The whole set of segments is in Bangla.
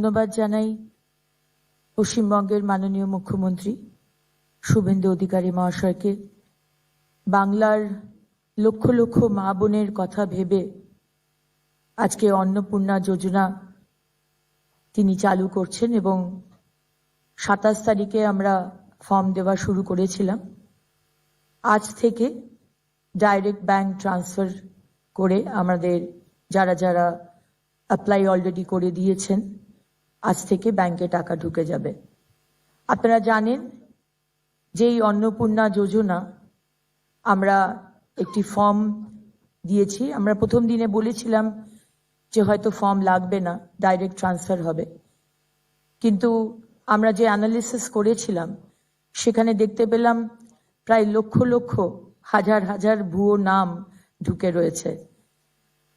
ধন্যবাদ জানাই পশ্চিমবঙ্গের মাননীয় মুখ্যমন্ত্রী শুভেন্দু অধিকারী মহাশয়কে। বাংলার লক্ষ লক্ষ মা বোনের কথা ভেবে আজকে অন্নপূর্ণা যোজনা তিনি চালু করছেন এবং 27 তারিখে আমরা ফর্ম দেওয়া শুরু করেছিলাম। আজ থেকে ডাইরেক্ট ব্যাংক ট্রান্সফার করে আমাদের যারা যারা অ্যাপ্লাই অলরেডি করে দিয়েছেন আজ থেকে ব্যাংকে টাকা ঢুকে যাবে। আপনারা জানেন যে এই অন্নপূর্ণা যোজনা আমরা একটি ফর্ম দিয়েছি। আমরা প্রথম দিনে বলেছিলাম যে হয়তো ফর্ম লাগবে না, ডাইরেক্ট ট্রান্সফার হবে, কিন্তু আমরা যে অ্যানালিসিস করেছিলাম সেখানে দেখতে পেলাম প্রায় লক্ষ লক্ষ হাজার হাজার ভুয়ো নাম ঢুকে রয়েছে।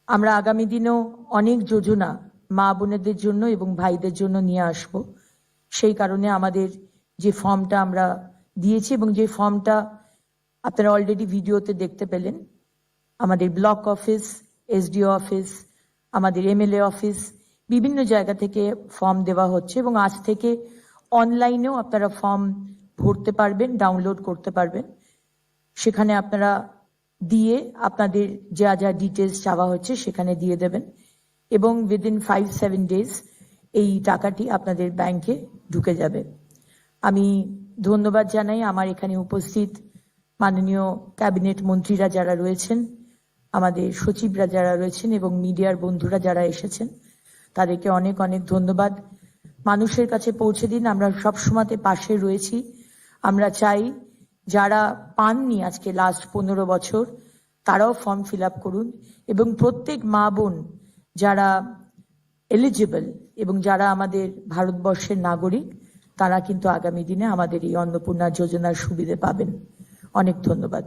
আমরা আগামী দিনেও অনেক যোজনা মা বোনেদের জন্য এবং ভাইদের জন্য নিয়ে আসব। সেই কারণে আমাদের যে ফর্মটা আমরা দিয়েছি এবং যে ফর্মটা আপনারা অলরেডি ভিডিওতে দেখতে পেলেন, আমাদের ব্লক অফিস, এসডিও অফিস, আমাদের এমএলএ অফিস, বিভিন্ন জায়গা থেকে ফর্ম দেওয়া হচ্ছে এবং আজ থেকে অনলাইনেও আপনারা ফর্ম ভরতে পারবেন, ডাউনলোড করতে পারবেন। সেখানে আপনারা দিয়ে আপনাদের যা যা ডিটেলস চাওয়া হচ্ছে সেখানে দিয়ে দেবেন এবং উইদিন 5-7 ডেজ এই টাকাটি আপনাদের ব্যাংকে ঢুকে যাবে। আমি ধন্যবাদ জানাই আমার এখানে উপস্থিত মাননীয় ক্যাবিনেট মন্ত্রীরা যারা রয়েছেন, আমাদের সচিবরা যারা রয়েছেন এবং মিডিয়ার বন্ধুরা যারা এসেছেন, তাদেরকে অনেক অনেক ধন্যবাদ। মানুষের কাছে পৌঁছে দিন, আমরা সবসময় পাশে রয়েছি। আমরা চাই যারা পাননি আজকে লাস্ট 15 বছর তারাও ফর্ম ফিল আপ করুন এবং প্রত্যেক মা বোন যারা এলিজিবল এবং যারা আমাদের ভারতবর্ষের নাগরিক তারা কিন্তু আগামী দিনে আমাদের এই অন্নপূর্ণা যোজনার সুবিধে পাবেন। অনেক ধন্যবাদ।